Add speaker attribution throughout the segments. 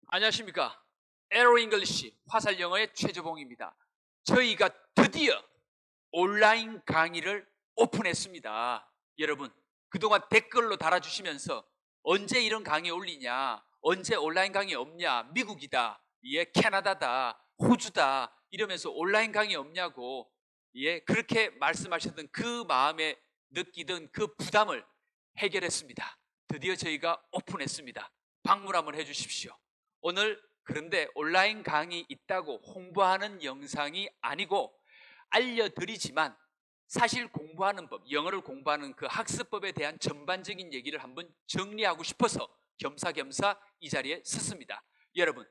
Speaker 1: 안녕하십니까. 에로 잉글리시 화살 영어의 최재봉입니다. 저희가 드디어 온라인 강의를 오픈했습니다. 여러분, 그동안 댓글로 달아주시면서 언제 이런 강의 올리냐, 언제 온라인 강의 없냐, 미국이다, 예, 캐나다다, 호주다 이러면서 온라인 강의 없냐고, 예, 그렇게 말씀하셨던 그 마음에 느끼던 그 부담을 해결했습니다. 드디어 저희가 오픈했습니다. 방문 한번 해주십시오. 오늘 그런데 온라인 강의 있다고 홍보하는 영상이 아니고 알려드리지만 사실 공부하는 법, 영어를 공부하는 그 학습법에 대한 전반적인 얘기를 한번 정리하고 싶어서 겸사겸사 이 자리에 섰습니다. 여러분,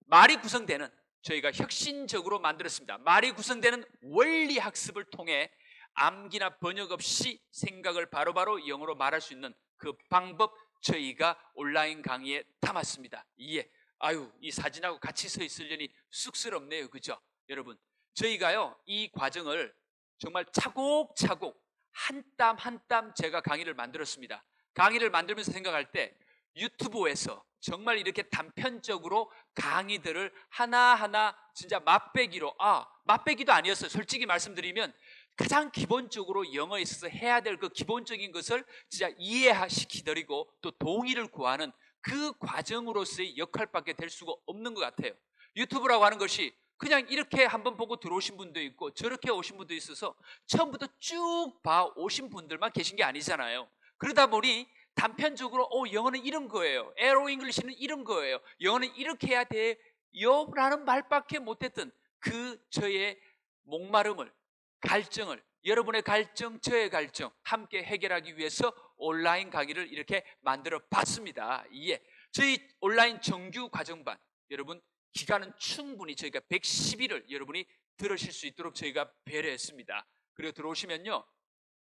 Speaker 1: 말이 구성되는, 저희가 혁신적으로 만들었습니다. 말이 구성되는 원리 학습을 통해 암기나 번역 없이 생각을 바로바로 영어로 말할 수 있는 그 방법 저희가 온라인 강의에 담았습니다. 예. 아유, 이 사진하고 같이 서 있으려니 쑥스럽네요. 그죠? 여러분, 저희가요, 이 과정을 정말 차곡차곡 한 땀 한 땀 제가 강의를 만들었습니다. 강의를 만들면서 생각할 때 유튜브에서 정말 이렇게 단편적으로 강의들을 하나하나 진짜 맛배기로, 맛배기도 아니었어요. 솔직히 말씀드리면 가장 기본적으로 영어에 있어서 해야 될 그 기본적인 것을 진짜 이해시키드리고 또 동의를 구하는 그 과정으로서의 역할밖에 될 수가 없는 것 같아요. 유튜브라고 하는 것이 그냥 이렇게 한번 보고 들어오신 분도 있고 저렇게 오신 분도 있어서 처음부터 쭉 봐 오신 분들만 계신 게 아니잖아요. 그러다 보니 단편적으로 영어는 이런 거예요, 에로 잉글리시는 이런 거예요, 영어는 이렇게 해야 돼요 라는 말밖에 못했던 그 저의 목마름을, 갈증을, 여러분의 갈증, 저의 갈증 함께 해결하기 위해서 온라인 강의를 이렇게 만들어 봤습니다. 예. 저희 온라인 정규 과정반, 여러분 기간은 충분히 저희가 110일을 여러분이 들으실 수 있도록 저희가 배려했습니다. 그리고 들어오시면요,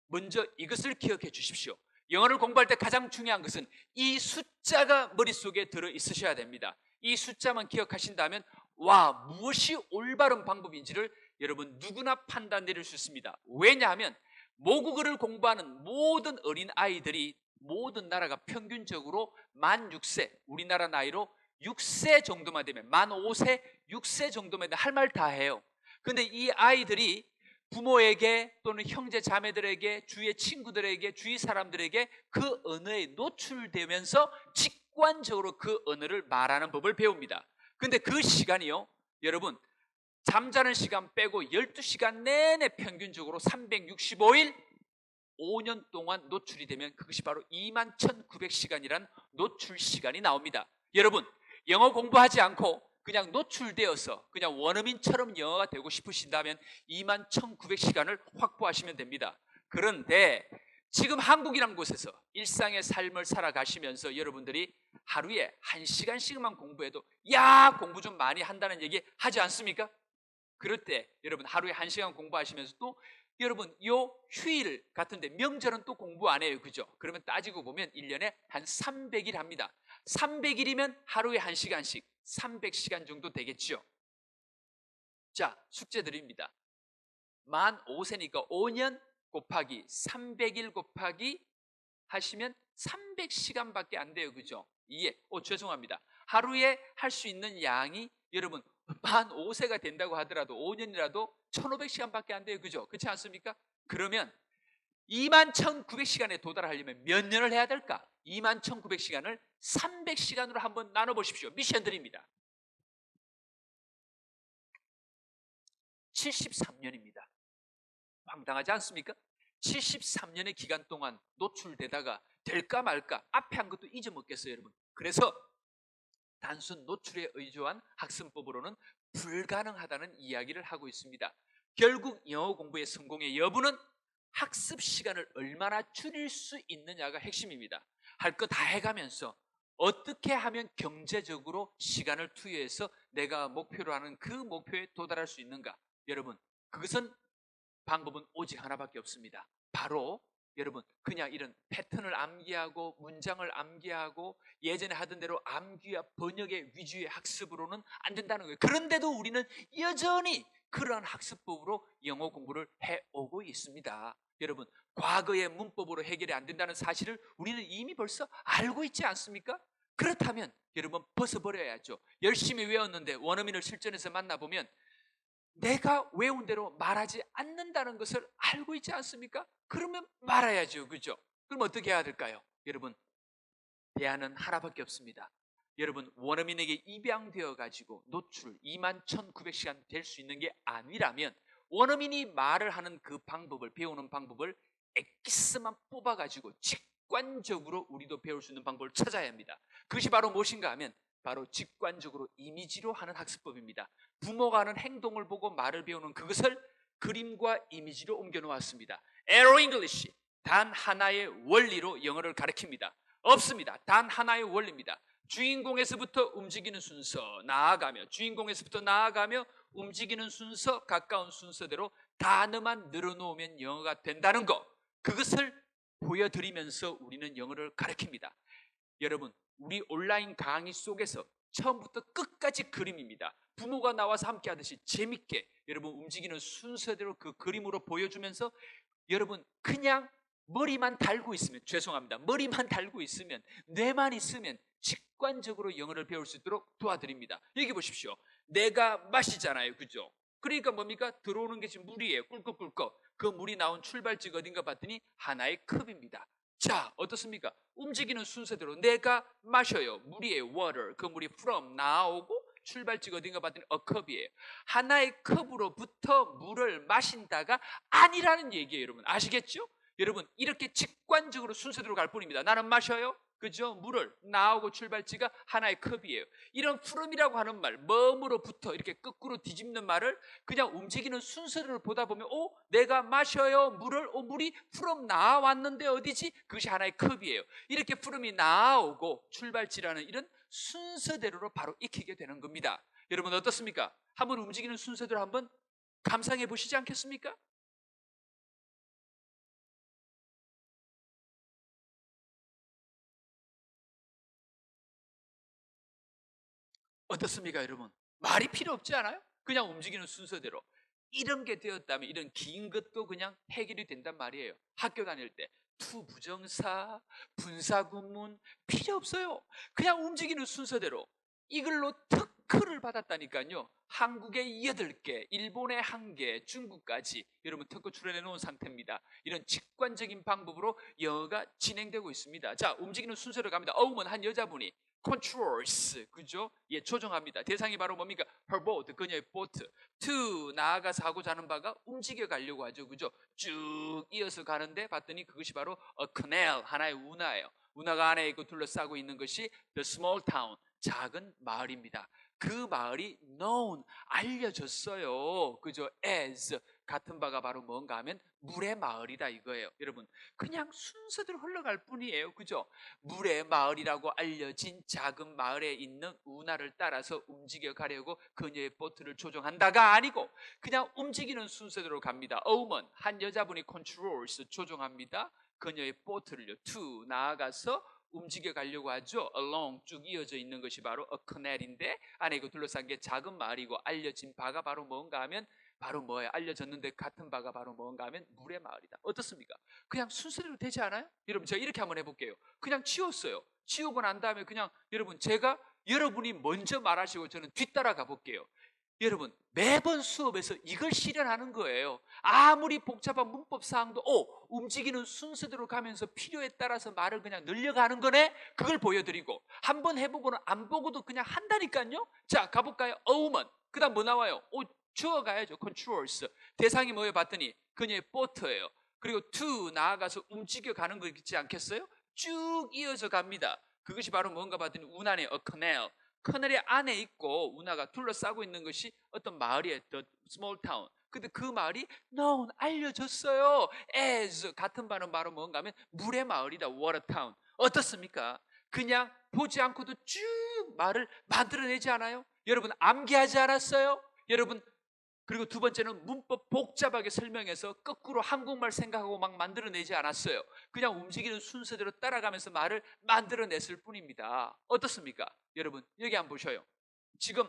Speaker 1: 먼저 이것을 기억해 주십시오. 영어를 공부할 때 가장 중요한 것은 이 숫자가 머릿속에 들어 있으셔야 됩니다. 이 숫자만 기억하신다면 무엇이 올바른 방법인지를 여러분 누구나 판단 내릴 수 있습니다. 왜냐하면 모국어를 공부하는 모든 어린 아이들이 모든 나라가 평균적으로 만 6세, 우리나라 나이로 6세 정도만 되면, 만 5세, 6세 정도면 할 말 다 해요. 근데 이 아이들이 부모에게 또는 형제 자매들에게, 주위의 친구들에게, 주위 사람들에게 그 언어에 노출되면서 직관적으로 그 언어를 말하는 법을 배웁니다. 근데 그 시간이요, 여러분 잠자는 시간 빼고 12시간 내내 평균적으로 365일 5년 동안 노출이 되면 그것이 바로 21,900시간이란 노출 시간이 나옵니다. 여러분, 영어 공부하지 않고 그냥 노출되어서 그냥 원어민처럼 영어가 되고 싶으신다면 21,900시간을 확보하시면 됩니다. 그런데 지금 한국이라는 곳에서 일상의 삶을 살아가시면서 여러분들이 하루에 1시간씩만 공부해도 공부 좀 많이 한다는 얘기 하지 않습니까? 그럴 때 여러분 하루에 1시간 공부하시면서 또 여러분 요 휴일 같은데 명절은 또 공부 안 해요. 그죠? 그러면 따지고 보면 1년에 한 300일 합니다. 300일이면 하루에 1시간씩 300시간 정도 되겠죠. 자, 숙제 드립니다. 만 5세니까 5년 곱하기 300일 곱하기 하시면 300시간밖에 안 돼요. 그죠? 죄송합니다. 하루에 할 수 있는 양이 여러분 만 5세가 된다고 하더라도 5년이라도 1500시간밖에 안 돼요. 그죠? 그렇지 않습니까? 그러면 21,900시간에 도달하려면 몇 년을 해야 될까? 21,900시간을 300시간으로 한번 나눠보십시오. 미션 드립니다. 73년입니다. 황당하지 않습니까? 73년의 기간 동안 노출되다가 될까 말까 앞에 한 것도 잊어먹겠어요, 여러분. 그래서 단순 노출에 의존한 학습법으로는 불가능하다는 이야기를 하고 있습니다. 결국 영어 공부의 성공의 여부는 학습 시간을 얼마나 줄일 수 있느냐가 핵심입니다. 할 거 다 해가면서 어떻게 하면 경제적으로 시간을 투여해서 내가 목표로 하는 그 목표에 도달할 수 있는가? 여러분, 그것은 방법은 오직 하나밖에 없습니다. 바로 여러분 그냥 이런 패턴을 암기하고 문장을 암기하고 예전에 하던 대로 암기와 번역의 위주의 학습으로는 안 된다는 거예요. 그런데도 우리는 여전히 그러한 학습법으로 영어 공부를 해오고 있습니다. 여러분, 과거의 문법으로 해결이 안 된다는 사실을 우리는 이미 벌써 알고 있지 않습니까? 그렇다면 여러분 벗어버려야죠. 열심히 외웠는데 원어민을 실전에서 만나보면 내가 외운 대로 말하지 않는다는 것을 알고 있지 않습니까? 그러면 말아야죠. 그죠? 그럼 어떻게 해야 될까요? 여러분, 대안은 하나밖에 없습니다. 여러분, 원어민에게 입양되어 가지고 노출 21,900시간 될 수 있는 게 아니라면 원어민이 말을 하는 그 방법을, 배우는 방법을 엑기스만 뽑아 가지고 직관적으로 우리도 배울 수 있는 방법을 찾아야 합니다. 그것이 바로 무엇인가 하면 바로 직관적으로 이미지로 하는 학습법입니다. 부모가 하는 행동을 보고 말을 배우는 그것을 그림과 이미지로 옮겨 놓았습니다. 에로 잉글리시, 단 하나의 원리로 영어를 가르칩니다. 없습니다. 단 하나의 원리입니다. 주인공에서부터 움직이는 순서 나아가며, 주인공에서부터 나아가며 움직이는 순서, 가까운 순서대로 단어만 늘어놓으면 영어가 된다는 것, 그것을 보여드리면서 우리는 영어를 가르칩니다. 여러분, 우리 온라인 강의 속에서 처음부터 끝까지 그림입니다. 부모가 나와서 함께 하듯이 재밌게 여러분 움직이는 순서대로 그 그림으로 보여주면서 여러분 그냥 머리만 달고 있으면, 죄송합니다, 머리만 달고 있으면, 뇌만 있으면 직관적으로 영어를 배울 수 있도록 도와드립니다. 여기 보십시오. 내가 마시잖아요. 그죠? 그러니까 뭡니까? 들어오는 게 지금 물이에요. 꿀꺽꿀꺽. 그 물이 나온 출발지가 어딘가 봤더니 하나의 컵입니다. 자, 어떻습니까? 움직이는 순서대로 내가 마셔요. 물이에요. water. 그 물이 from 나오고 출발지가 어딘가 봤더니 a cup이에요. 하나의 컵으로부터 물을 마신다가 아니라는 얘기예요. 여러분 아시겠죠? 여러분 이렇게 직관적으로 순서대로 갈 뿐입니다. 나는 마셔요. 그죠? 물을 나오고 출발지가 하나의 컵이에요. 이런 from이라고 하는 말, 뭐뭐로부터 이렇게 거꾸로 뒤집는 말을 그냥 움직이는 순서를 보다 보면 내가 마셔요. 물을 물이 from 나왔는데 어디지? 그것이 하나의 컵이에요. 이렇게 from이 나오고 출발지라는 이런 순서대로로 바로 익히게 되는 겁니다. 여러분 어떻습니까? 한번 움직이는 순서대로 한번 감상해 보시지 않겠습니까? 어떻습니까, 여러분? 말이 필요 없지 않아요? 그냥 움직이는 순서대로. 이런 게 되었다면 이런 긴 것도 그냥 해결이 된단 말이에요. 학교 다닐 때 투 부정사, 분사구문 필요 없어요. 그냥 움직이는 순서대로. 이걸로 특허를 받았다니까요. 한국에 8개, 일본에 1개, 중국까지 여러분 특허 출원해 놓은 상태입니다. 이런 직관적인 방법으로 영어가 진행되고 있습니다. 자, 움직이는 순서로 갑니다. 어우먼 한 여자분이 controls, 그죠? 예, 조정합니다. 대상이 바로 뭡니까? her boat, 그녀의 보트. to 나아가서 하고자 하는 바가 움직여 가려고 하죠. 그죠? 쭉 이어서 가는데 봤더니 그것이 바로 a canal, 하나의 운하예요. 운하가 안에 있고 둘러싸고 있는 것이 the small town, 작은 마을입니다. 그 마을이 known, 알려졌어요. 그죠? as, 같은 바가 바로 뭔가 하면 물의 마을이다 이거예요. 여러분 그냥 순서대로 흘러갈 뿐이에요. 그죠? 물의 마을이라고 알려진 작은 마을에 있는 운하를 따라서 움직여 가려고 그녀의 보트를 조종한다가 아니고 그냥 움직이는 순서대로 갑니다. 어우먼, 한 여자분이 controls, 조종합니다. 그녀의 보트를요 to 나아가서 움직여 가려고 하죠. along, 쭉 이어져 있는 것이 바로 a canal인데 안에 그 둘러싼 게 작은 마을이고 알려진 바가 바로 뭔가 하면 바로 뭐예요? 알려졌는데 같은 바가 바로 뭔가 하면 물의 마을이다. 어떻습니까? 그냥 순서대로 되지 않아요? 여러분 제가 이렇게 한번 해볼게요. 그냥 치웠어요. 치우고 난 다음에 그냥 여러분 제가 여러분이 먼저 말하시고 저는 뒤따라 가볼게요. 여러분 매번 수업에서 이걸 실현하는 거예요. 아무리 복잡한 문법 사항도 움직이는 순서대로 가면서 필요에 따라서 말을 그냥 늘려가는 거네. 그걸 보여드리고 한번 해보고는 안 보고도 그냥 한다니까요. 자 가볼까요? 어우먼, 그 다음 뭐 나와요? 주어가야죠. controls. 대상이 뭐예요? 봤더니 그녀의 보트예요. 그리고 to 나아가서 움직여 가는 거 있지 않겠어요? 쭉 이어져 갑니다. 그것이 바로 뭔가 봤더니 운하의 a canal. 커널이 안에 있고 운하가 둘러싸고 있는 것이 어떤 마을이에요. The small town. 근데 그 마을이 known, 알려졌어요. as, 같은 바는 바로 뭔가 하면 물의 마을이다. water town. 어떻습니까? 그냥 보지 않고도 쭉 말을 만들어내지 않아요? 여러분 암기하지 않았어요? 여러분 그리고 두 번째는 문법 복잡하게 설명해서 거꾸로 한국말 생각하고 막 만들어내지 않았어요. 그냥 움직이는 순서대로 따라가면서 말을 만들어냈을 뿐입니다. 어떻습니까? 여러분 여기 한번 보셔요. 지금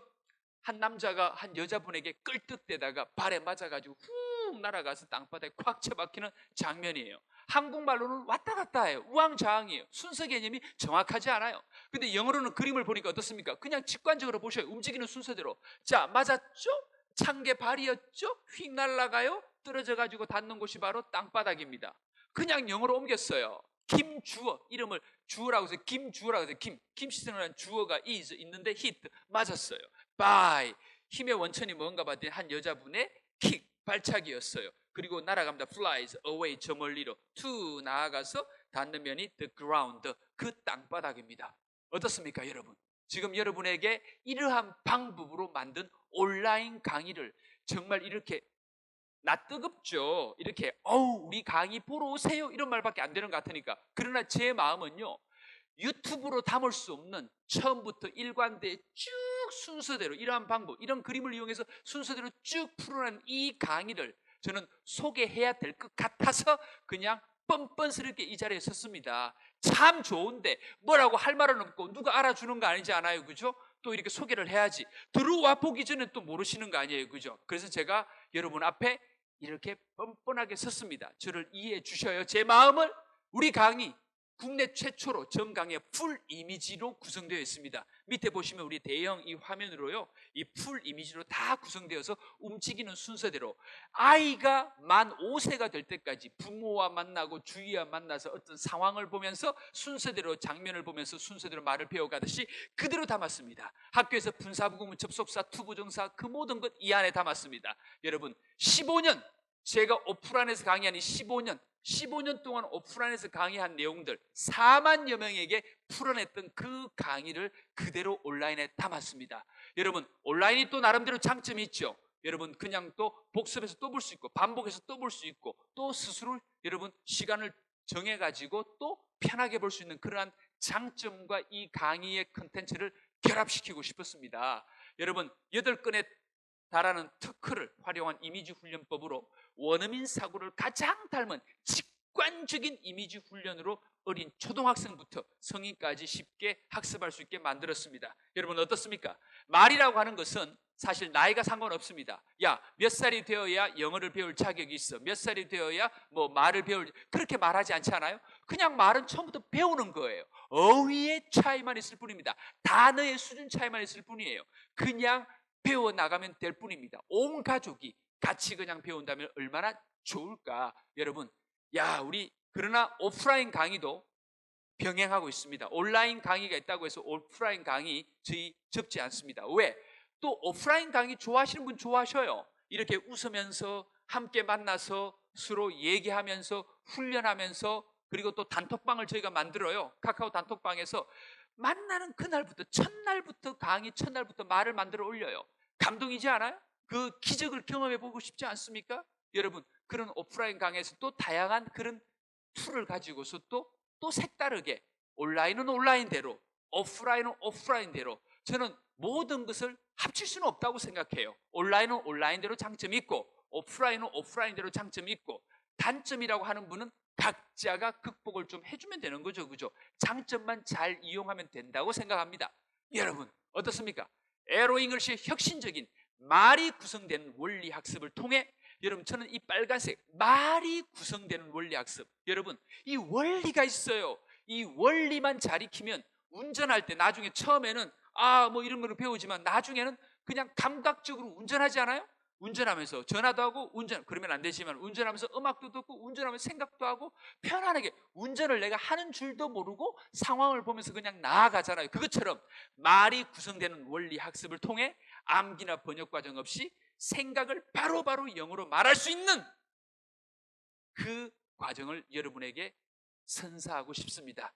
Speaker 1: 한 남자가 한 여자분에게 끌떡대다가 발에 맞아가지고 후 쭉 날아가서 땅바닥에 콱 처박히는 장면이에요. 한국말로는 왔다 갔다 해요. 우왕좌왕이에요. 순서 개념이 정확하지 않아요. 근데 영어로는 그림을 보니까 어떻습니까? 그냥 직관적으로 보셔요. 움직이는 순서대로. 자, 맞았죠? 찬 게 발이었죠? 휙 날아가요. 떨어져가지고 닿는 곳이 바로 땅바닥입니다. 그냥 영어로 옮겼어요. 김주어, 이름을 주어라고 해서 김주어라고 해서 김시성이라는 주어가 있는데 히트 맞았어요. 바이, 힘의 원천이 뭔가 봤더니 한 여자분의 킥, 발차기였어요. 그리고 날아갑니다. flies away, 저 멀리로 to 나아가서 닿는 면이 the ground, 그 땅바닥입니다. 어떻습니까 여러분? 지금 여러분에게 이러한 방법으로 만든 온라인 강의를 정말 이렇게 낯뜨겁죠. 이렇게 우리 강의 보러 오세요 이런 말밖에 안 되는 것 같으니까. 그러나 제 마음은요, 유튜브로 담을 수 없는 처음부터 일관되게 쭉 순서대로 이러한 방법, 이런 그림을 이용해서 순서대로 쭉 풀어낸 이 강의를 저는 소개해야 될 것 같아서 그냥 뻔뻔스럽게 이 자리에 섰습니다. 참 좋은데 뭐라고 할 말은 없고 누가 알아주는 거 아니지 않아요, 그죠? 또 이렇게 소개를 해야지. 들어와 보기 전에 또 모르시는 거 아니에요, 그죠? 그래서 제가 여러분 앞에 이렇게 뻔뻔하게 섰습니다. 저를 이해해 주셔요. 제 마음을. 우리 강의 국내 최초로 전 강의 풀 이미지로 구성되어 있습니다. 밑에 보시면 우리 대형 이 화면으로요, 이 풀 이미지로 다 구성되어서 움직이는 순서대로 아이가 만 5세가 될 때까지 부모와 만나고 주위와 만나서 어떤 상황을 보면서 순서대로 장면을 보면서 순서대로 말을 배워가듯이 그대로 담았습니다. 학교에서 분사부구문, 접속사, 투부정사 그 모든 것 이 안에 담았습니다. 여러분 15년 제가 오프라인에서 강의한 15년 동안 오프라인에서 강의한 내용들 4만여 명에게 풀어냈던 그 강의를 그대로 온라인에 담았습니다. 여러분 온라인이 또 나름대로 장점이 있죠. 여러분 그냥 또 복습해서 또 볼 수 있고 반복해서 또 볼 수 있고 또 스스로 여러분 시간을 정해가지고 또 편하게 볼 수 있는 그러한 장점과 이 강의의 컨텐츠를 결합시키고 싶었습니다. 여러분 8건의 달하는 특허를 활용한 이미지 훈련법으로 원어민 사고를 가장 닮은 직관적인 이미지 훈련으로 어린 초등학생부터 성인까지 쉽게 학습할 수 있게 만들었습니다. 여러분 어떻습니까? 말이라고 하는 것은 사실 나이가 상관없습니다. 야, 몇 살이 되어야 영어를 배울 자격이 있어, 몇 살이 되어야 뭐 말을 배울, 그렇게 말하지 않지 않아요? 그냥 말은 처음부터 배우는 거예요. 어휘의 차이만 있을 뿐입니다. 단어의 수준 차이만 있을 뿐이에요. 그냥 배워나가면 될 뿐입니다. 온 가족이 같이 그냥 배운다면 얼마나 좋을까. 여러분, 우리 그러나 오프라인 강의도 병행하고 있습니다. 온라인 강의가 있다고 해서 오프라인 강의 저희 접지 않습니다. 왜? 또 오프라인 강의 좋아하시는 분 좋아하셔요. 이렇게 웃으면서 함께 만나서 서로 얘기하면서 훈련하면서, 그리고 또 단톡방을 저희가 만들어요. 카카오 단톡방에서 만나는 그날부터, 첫날부터 강의 첫날부터 말을 만들어 올려요. 감동이지 않아요? 그 기적을 경험해 보고 싶지 않습니까? 여러분 그런 오프라인 강의에서 또 다양한 그런 툴을 가지고서 또 색다르게 온라인은 온라인대로, 오프라인은 오프라인대로 저는 모든 것을 합칠 수는 없다고 생각해요. 온라인은 온라인대로 장점이 있고 오프라인은 오프라인대로 장점이 있고, 단점이라고 하는 분은 각자가 극복을 좀 해주면 되는 거죠, 그죠? 장점만 잘 이용하면 된다고 생각합니다. 여러분 어떻습니까? 에로 잉글리시의 혁신적인 말이 구성되는 원리 학습을 통해 여러분 저는 이 빨간색 말이 구성되는 원리 학습, 여러분 이 원리가 있어요. 이 원리만 잘 익히면 운전할 때 나중에 처음에는 뭐 이런 거를 배우지만 나중에는 그냥 감각적으로 운전하지 않아요? 운전하면서 전화도 하고 그러면 안 되지만 운전하면서 음악도 듣고 운전하면서 생각도 하고 편안하게 운전을 내가 하는 줄도 모르고 상황을 보면서 그냥 나아가잖아요. 그것처럼 말이 구성되는 원리 학습을 통해 암기나 번역 과정 없이 생각을 바로바로 영어로 말할 수 있는 그 과정을 여러분에게 선사하고 싶습니다.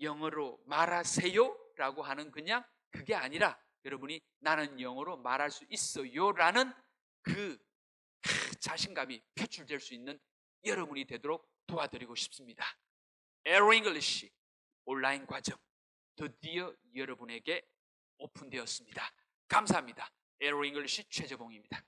Speaker 1: 영어로 말하세요 라고 하는 그냥 그게 아니라 여러분이 나는 영어로 말할 수 있어요 라는 그 자신감이 표출될 수 있는 여러분이 되도록 도와드리고 싶습니다. 에로 잉글리시 온라인 과정 드디어 여러분에게 오픈되었습니다. 감사합니다. 에로 잉글리시 최재봉입니다.